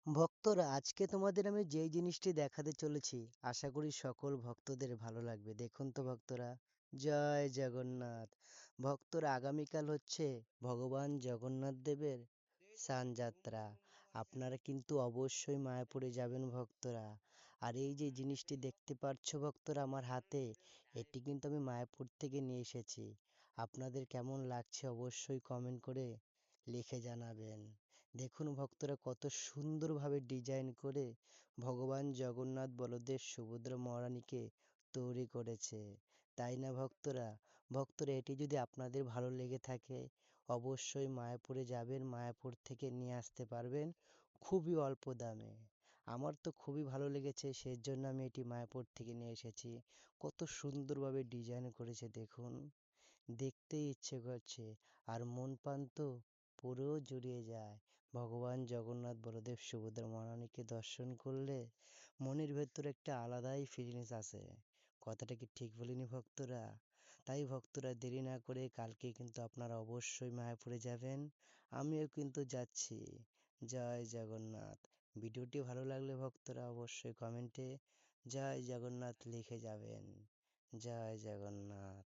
ভক্তরা আজকে তোমাদের আমি যেই জিনিসটি দেখাতে চলেছি আশা করি সকল ভক্তদের ভালো লাগবে। দেখুন তো ভক্তরা, জয় জগন্নাথ। ভক্তরা, আগামীকাল হচ্ছে ভগবান জগন্নাথ দেবের স্নানযাত্রা। আপনারা কিন্তু অবশ্যই মায়াপুরে যাবেন ভক্তরা। আর এই যে জিনিসটি দেখতে পাচ্ছ ভক্তরা আমার হাতে, এটি কিন্তু আমি মায়াপুর থেকে নিয়ে এসেছি। আপনাদের কেমন লাগছে অবশ্যই কমেন্ট করে লিখে জানাবেন। দেখুন ভক্তরা, কত সুন্দরভাবে ডিজাইন করে ভগবান জগন্নাথ, বলদেব, সুভদ্রা মহারানীকে তৈরি করেছে, তাই না ভক্তরা? ভক্তরা, এটি যদি আপনাদের ভালো লেগে থাকে অবশ্যই মায়াপুরে যাবেন, মায়াপুর থেকে নিয়ে আসতে পারবেন খুবই অল্প দামে। আমার তো খুবই ভালো লেগেছে, সেই জন্য আমি এটি মায়াপুর থেকে নিয়ে এসেছি। কত সুন্দরভাবে ডিজাইন করেছে দেখুন, দেখতেই ইচ্ছে করছে। আর মন প্রাণ তো পুরো জুড়িয়ে যায়। ভগবান জগন্নাথ, বলদেব, সুভদ্রা মহারানীকে দর্শন করলে মনের ভেতরে একটা আলাদাই ফিলিংস আসে। কথাটা কি ঠিক বলিনি ভক্তরা? তাই ভক্তরা, দেরি না করে কালকে কিন্তু আপনারা অবশ্যই মায়াপুরে যাবেন। আমিও কিন্তু যাচ্ছি। জয় জগন্নাথ। ভিডিওটি ভালো লাগলে ভক্তরা অবশ্যই কমেন্টে জয় জগন্নাথ লিখে যাবেন। জয় জগন্নাথ।